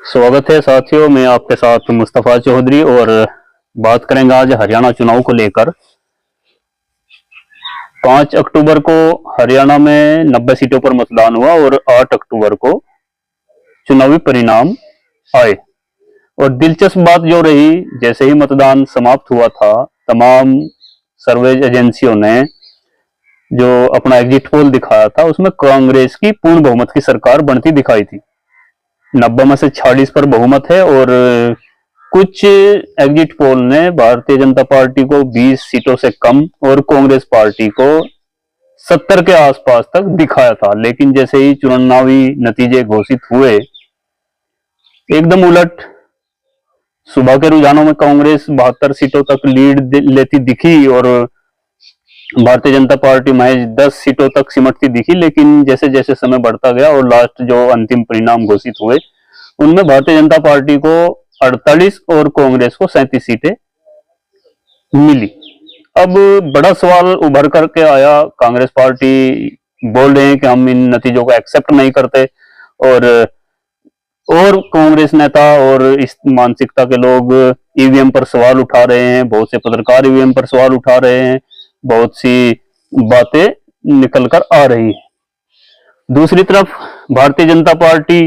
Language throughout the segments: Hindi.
स्वागत है साथियों, मैं आपके साथ मुस्तफ़ा चौधरी और बात करेंगे आज हरियाणा चुनाव को लेकर। 5 अक्टूबर को हरियाणा में 90 सीटों पर मतदान हुआ और 8 अक्टूबर को चुनावी परिणाम आए। और दिलचस्प बात जो रही, जैसे ही मतदान समाप्त हुआ था, तमाम सर्वे एजेंसियों ने जो अपना एग्जिट पोल दिखाया था, उसमें कांग्रेस की पूर्ण बहुमत की सरकार बनती दिखाई थी। 90 में से 46 पर बहुमत है और कुछ एग्जिट पोल ने भारतीय जनता पार्टी को 20 सीटों से कम और कांग्रेस पार्टी को 70 के आसपास तक दिखाया था। लेकिन जैसे ही चुनावी नतीजे घोषित हुए, एकदम उलट। सुबह के रुझानों में कांग्रेस 72 सीटों तक लीड लेती दिखी और भारतीय जनता पार्टी महज 10 सीटों तक सिमटती दिखी। लेकिन जैसे जैसे समय बढ़ता गया और लास्ट जो अंतिम परिणाम घोषित हुए, उनमें भारतीय जनता पार्टी को 48 और कांग्रेस को 37 सीटें मिली। अब बड़ा सवाल उभर करके आया। कांग्रेस पार्टी बोल रहे हैं कि हम इन नतीजों को एक्सेप्ट नहीं करते और कांग्रेस नेता और इस मानसिकता के लोग ईवीएम पर सवाल उठा रहे हैं। बहुत से पत्रकार ईवीएम पर सवाल उठा रहे हैं, बहुत सी बातें निकल कर आ रही है। दूसरी तरफ भारतीय जनता पार्टी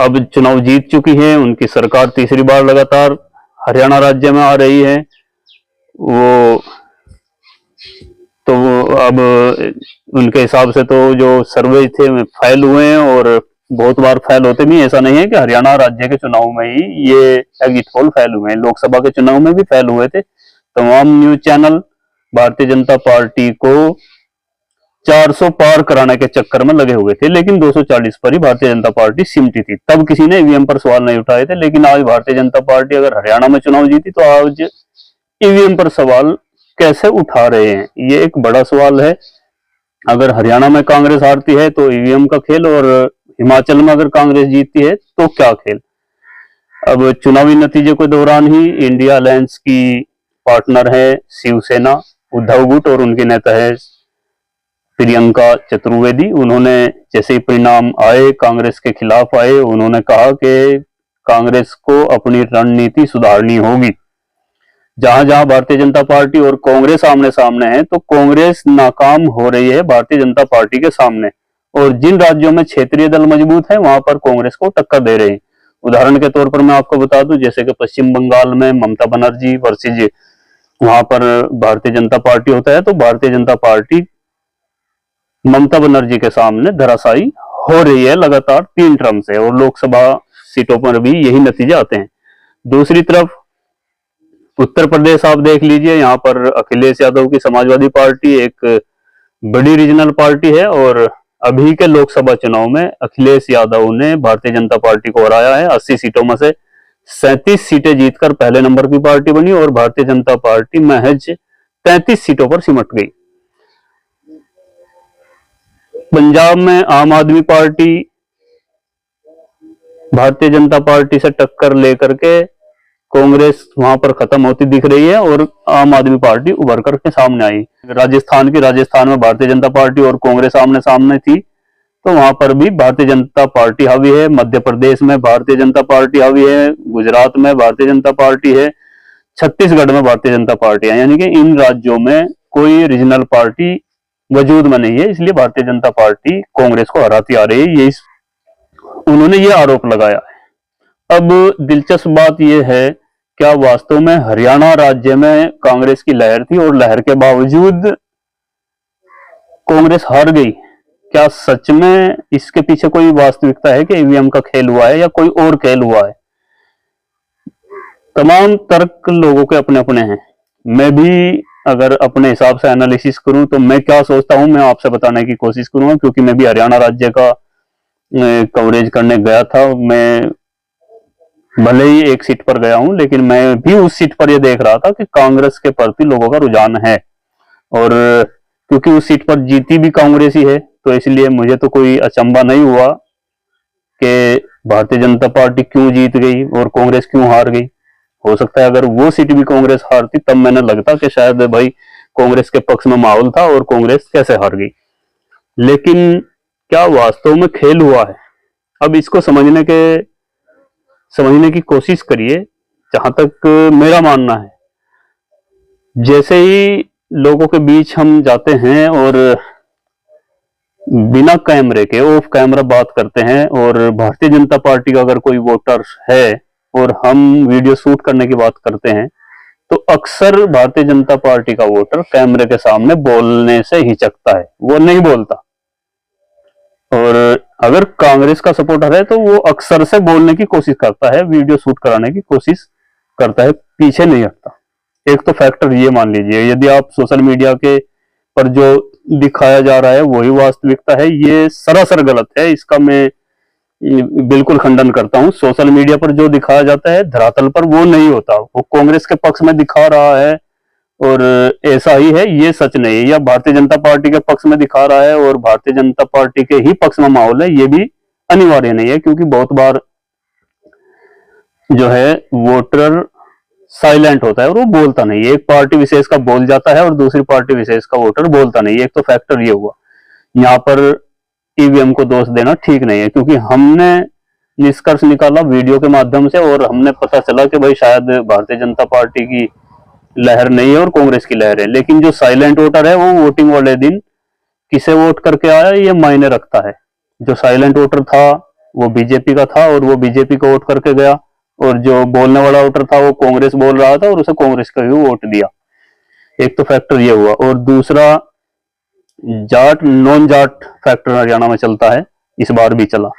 अब चुनाव जीत चुकी है, उनकी सरकार तीसरी बार लगातार हरियाणा राज्य में आ रही है। वो अब उनके हिसाब से तो जो सर्वे थे फेल हुए हैं और बहुत बार फेल होते भी। ऐसा नहीं है कि हरियाणा राज्य के चुनाव में ही ये एग्जिट पोल फेल हुए हैं, लोकसभा के चुनाव में भी फेल हुए थे। तमाम news channel Bharatiya Janata party को 400 पार कराने के चक्कर में लगे हुए थे, लेकिन 240 पर ही भारतीय जनता पार्टी सिमटी थी। तब किसी ने ईवीएम पर सवाल नहीं उठाए थे। लेकिन आज भारतीय जनता पार्टी अगर हरियाणा में चुनाव जीती तो आज ईवीएम पर सवाल कैसे उठा रहे हैं, ये एक बड़ा सवाल है। अगर हरियाणा में कांग्रेस हारती है तो ईवीएम का खेल, और हिमाचल में अगर कांग्रेस जीतती है तो क्या खेल। अब चुनावी नतीजे के दौरान ही इंडिया अलायंस की पार्टनर है शिवसेना, उद्धव गुट, और उनके नेता है प्रियंका चतुर्वेदी। उन्होंने जैसे ही परिणाम आए, कांग्रेस के खिलाफ आए, उन्होंने कहा कि कांग्रेस को अपनी रणनीति सुधारनी होगी। जहां जहां भारतीय जनता पार्टी और कांग्रेस आमने सामने है, तो कांग्रेस नाकाम हो रही है भारतीय जनता पार्टी के सामने, और जिन राज्यों में क्षेत्रीय दल मजबूत है वहां पर कांग्रेस को टक्कर दे रहे हैं। उदाहरण के तौर पर मैं आपको बता दूं, जैसे कि पश्चिम बंगाल में ममता बनर्जी वर्सेज वहां पर भारतीय जनता पार्टी होता है, तो भारतीय जनता पार्टी ममता बनर्जी के सामने धराशायी हो रही है लगातार 3 टर्म से, और लोकसभा सीटों पर भी यही नतीजे आते हैं। दूसरी तरफ उत्तर प्रदेश आप देख लीजिए, यहाँ पर अखिलेश यादव की समाजवादी पार्टी एक बड़ी रीजनल पार्टी है, और अभी के लोकसभा चुनाव में अखिलेश यादव ने भारतीय जनता पार्टी को हराया है। 80 सीटों में से 37 सीटें जीतकर पहले नंबर की पार्टी बनी और भारतीय जनता पार्टी महज 33 सीटों पर सिमट गई। पंजाब में आम आदमी पार्टी भारतीय जनता पार्टी से टक्कर लेकर के कांग्रेस वहां पर खत्म होती दिख रही है और आम आदमी पार्टी उभर करके सामने आई। राजस्थान में भारतीय जनता पार्टी और कांग्रेस आमने सामने थी, तो वहां पर भी भारतीय जनता पार्टी हावी है। मध्य प्रदेश में भारतीय जनता पार्टी हावी है, गुजरात में भारतीय जनता पार्टी है, छत्तीसगढ़ में भारतीय जनता पार्टी है। यानी कि इन राज्यों में कोई रीजनल पार्टी वजूद में नहीं है, इसलिए भारतीय जनता पार्टी कांग्रेस को हराती आ रही है, ये उन्होंने ये आरोप लगाया है। अब दिलचस्प बात यह है, क्या वास्तव में हरियाणा राज्य में कांग्रेस की लहर थी और लहर के बावजूद कांग्रेस हार गई? क्या सच में इसके पीछे कोई वास्तविकता है कि ईवीएम का खेल हुआ है या कोई और खेल हुआ है? तमाम तर्क लोगों के अपने अपने हैं। मैं भी अगर अपने हिसाब से एनालिसिस करूं तो मैं क्या सोचता हूं, मैं आपसे बताने की कोशिश करूंगा, क्योंकि मैं भी हरियाणा राज्य का कवरेज करने गया था। मैं भले ही एक सीट पर गया हूं, लेकिन मैं भी उस सीट पर यह देख रहा था कि कांग्रेस के प्रति लोगों का रुझान है, और क्योंकि उस सीट पर जीती भी कांग्रेस ही है, तो इसलिए मुझे तो कोई अचंभा नहीं हुआ कि भारतीय जनता पार्टी क्यों जीत गई और कांग्रेस क्यों हार गई। हो सकता है अगर वो सीट भी कांग्रेस हारती तब मैंने लगता कि शायद भाई कांग्रेस के पक्ष में माहौल था और कांग्रेस कैसे हार गई। लेकिन क्या वास्तव में खेल हुआ है? अब इसको समझने की कोशिश करिए। जहां तक मेरा मानना है, जैसे ही लोगों के बीच हम जाते हैं और बिना कैमरे के ऑफ कैमरा बात करते हैं, और भारतीय जनता पार्टी का अगर कोई वोटर है और हम वीडियो शूट करने की बात करते हैं, तो अक्सर भारतीय जनता पार्टी का वोटर कैमरे के सामने बोलने से हिचकता है, वो नहीं बोलता। और अगर कांग्रेस का सपोर्टर है तो वो अक्सर से बोलने की कोशिश करता है, वीडियो शूट कराने की कोशिश करता है, पीछे नहीं हटता। एक तो फैक्टर ये मान लीजिए, यदि आप सोशल मीडिया के पर जो दिखाया जा रहा है वही वास्तविकता है, ये सरासर गलत है। इसका मैं बिल्कुल खंडन करता हूं। सोशल मीडिया पर जो दिखाया जाता है धरातल पर वो नहीं होता। वो कांग्रेस के पक्ष में दिखा रहा है और ऐसा ही है, ये सच नहीं है। या भारतीय जनता पार्टी के पक्ष में दिखा रहा है और भारतीय जनता पार्टी के ही पक्ष में माहौल है, ये भी अनिवार्य नहीं है। क्योंकि बहुत बार जो है वोटर साइलेंट होता है और वो बोलता नहीं है। एक पार्टी विशेष का बोल जाता है और दूसरी पार्टी विशेष का वोटर बोलता नहीं है। एक तो फैक्टर ये हुआ। यहाँ पर ईवीएम को दोष देना ठीक नहीं है, क्योंकि हमने निष्कर्ष निकाला वीडियो के माध्यम से और हमने पता चला कि भाई शायद भारतीय जनता पार्टी की लहर नहीं है और कांग्रेस की लहर है। लेकिन जो साइलेंट वोटर है वो वोटिंग वाले दिन किसे वोट करके आया ये मायने रखता है। जो साइलेंट वोटर था वो बीजेपी का था और वो बीजेपी को वोट करके गया, और जो बोलने वाला वोटर था वो कांग्रेस बोल रहा था और उसे कांग्रेस का ही वोट दिया। एक तो फैक्टर ये हुआ। और दूसरा, जाट नॉन जाट फैक्टर हरियाणा में चलता है, इस बार भी चला।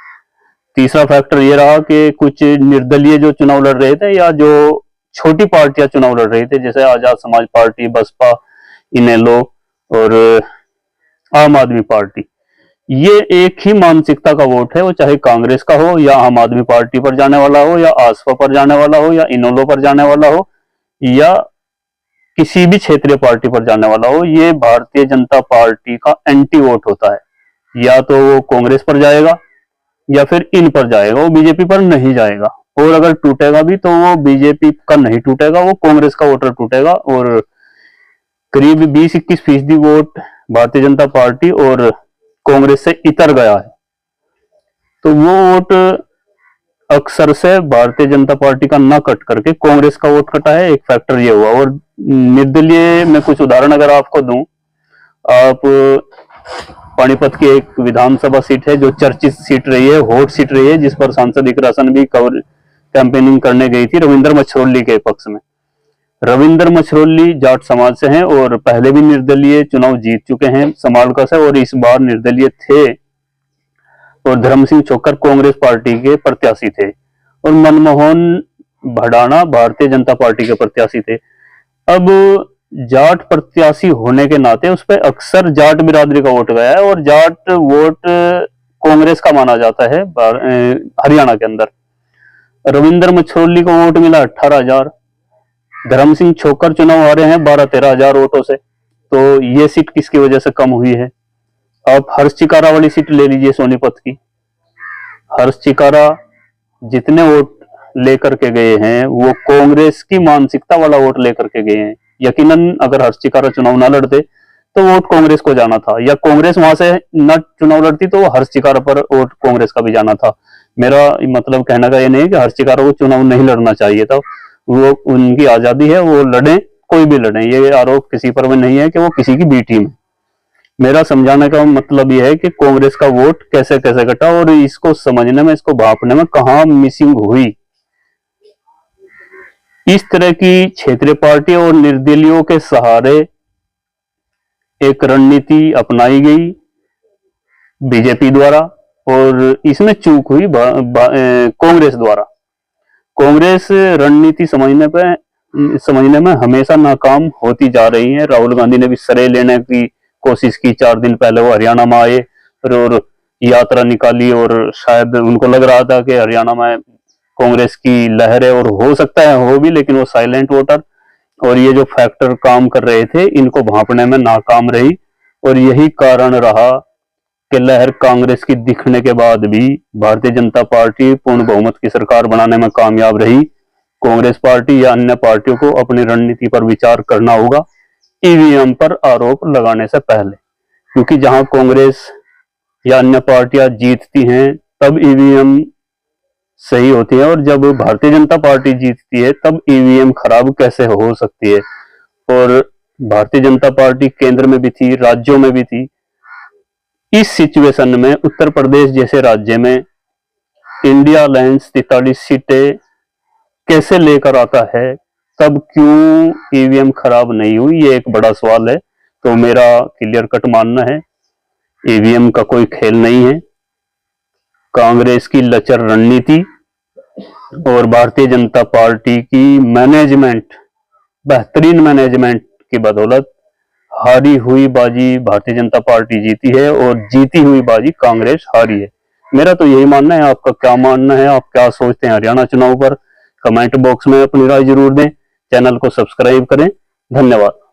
तीसरा फैक्टर ये रहा कि कुछ निर्दलीय जो चुनाव लड़ रहे थे या जो छोटी पार्टियां चुनाव लड़ रही थे, जैसे आजाद समाज पार्टी, बसपा, इनेलो और आम आदमी पार्टी, ये एक ही मानसिकता का वोट है। वो चाहे कांग्रेस का हो या आम आदमी पार्टी पर जाने वाला हो या आसपा पर जाने वाला हो या इनेलो पर जाने वाला हो या किसी भी क्षेत्रीय पार्टी पर जाने वाला हो, ये भारतीय जनता पार्टी का एंटी वोट होता है। या तो वो कांग्रेस पर जाएगा या फिर इन पर जाएगा, वो बीजेपी पर नहीं जाएगा। और अगर टूटेगा भी तो वो बीजेपी का नहीं टूटेगा, वो कांग्रेस का वोटर टूटेगा। और करीब 20-21% वोट भारतीय जनता पार्टी और कांग्रेस से इतर गया है। तो वो वोट अक्सर से भारतीय जनता पार्टी का ना कट करके कांग्रेस का वोट कटा है। एक फैक्टर ये हुआ। और निर्दलीय में कुछ उदाहरण अगर आपको दूं, आप पानीपत की एक विधानसभा सीट है जो चर्चित सीट रही है, हॉट सीट रही है, जिस पर सांसद इकरासन भी कैंपेनिंग करने गई थी रविंद्र मछरोली के पक्ष में। रविंद्र मछरोली जाट समाज से हैं और पहले भी निर्दलीय चुनाव जीत चुके हैं समालका से, और इस बार निर्दलीय थे। और धर्म सिंह छोक्कर कांग्रेस पार्टी के प्रत्याशी थे और मनमोहन भडाना भारतीय जनता पार्टी के प्रत्याशी थे। अब जाट प्रत्याशी होने के नाते उस पर अक्सर जाट बिरादरी का वोट गया है और जाट वोट कांग्रेस का माना जाता है हरियाणा के अंदर। रविंद्र मछरोली को वोट मिला 18,000। धर्म सिंह छोक्कर चुनाव हारे हैं 12-13 हजार वोटों से। तो ये सीट किसकी वजह से कम हुई है? आप हर्ष चिकारा वाली सीट ले लीजिए सोनीपत की। हर्ष चिकारा जितने वोट लेकर के गए हैं वो कांग्रेस की मानसिकता वाला वोट लेकर के गए हैं। यकीनन अगर हर्ष चिकारा चुनाव ना लड़ते तो वोट कांग्रेस को जाना था, या कांग्रेस वहां से न चुनाव लड़ती तो हर्ष चिकारा पर वोट कांग्रेस का भी जाना था। मेरा मतलब कहने का ये नहीं है कि हर्ष चिकारा को चुनाव नहीं लड़ना चाहिए था, वो उनकी आजादी है, वो लड़े, कोई भी लड़े। ये आरोप किसी पर भी नहीं है कि वो किसी की बी टीम है। मेरा समझाने का मतलब यह है कि कांग्रेस का वोट कैसे कैसे कटा और इसको समझने में, इसको भांपने में कहां मिसिंग हुई। इस तरह की क्षेत्रीय पार्टी और निर्दलीयों के सहारे एक रणनीति अपनाई गई बीजेपी द्वारा, और इसमें चूक हुई कांग्रेस द्वारा। कांग्रेस रणनीति समझने में हमेशा नाकाम होती जा रही है। राहुल गांधी ने भी श्रेय लेने की कोशिश की। 4 दिन पहले वो हरियाणा में आए और यात्रा निकाली, और शायद उनको लग रहा था कि हरियाणा में कांग्रेस की लहर है, और हो सकता है हो भी, लेकिन वो साइलेंट वोटर और ये जो फैक्टर काम कर रहे थे इनको भांपने में नाकाम रही। और यही कारण रहा कि लहर कांग्रेस की दिखने के बाद भी भारतीय जनता पार्टी पूर्ण बहुमत की सरकार बनाने में कामयाब रही। कांग्रेस पार्टी या अन्य पार्टियों को अपनी रणनीति पर विचार करना होगा ईवीएम पर आरोप लगाने से पहले, क्योंकि जहां कांग्रेस या अन्य पार्टियां जीतती हैं तब ईवीएम सही होती है, और जब भारतीय जनता पार्टी जीतती है तब ईवीएम खराब कैसे हो सकती है। और भारतीय जनता पार्टी केंद्र में भी थी, राज्यों में भी थी। इस सिचुएशन में उत्तर प्रदेश जैसे राज्य में इंडिया अलायंस 43 सीटें कैसे लेकर आता है, तब क्यों ईवीएम खराब नहीं हुई, ये एक बड़ा सवाल है। तो मेरा क्लियर कट मानना है, ईवीएम का कोई खेल नहीं है। कांग्रेस की लचर रणनीति और भारतीय जनता पार्टी की मैनेजमेंट, बेहतरीन मैनेजमेंट की बदौलत हारी हुई बाजी भारतीय जनता पार्टी जीती है और जीती हुई बाजी कांग्रेस हारी है। मेरा तो यही मानना है। आपका क्या मानना है, आप क्या सोचते हैं हरियाणा चुनाव पर? कमेंट बॉक्स में अपनी राय जरूर दें। चैनल को सब्सक्राइब करें। धन्यवाद।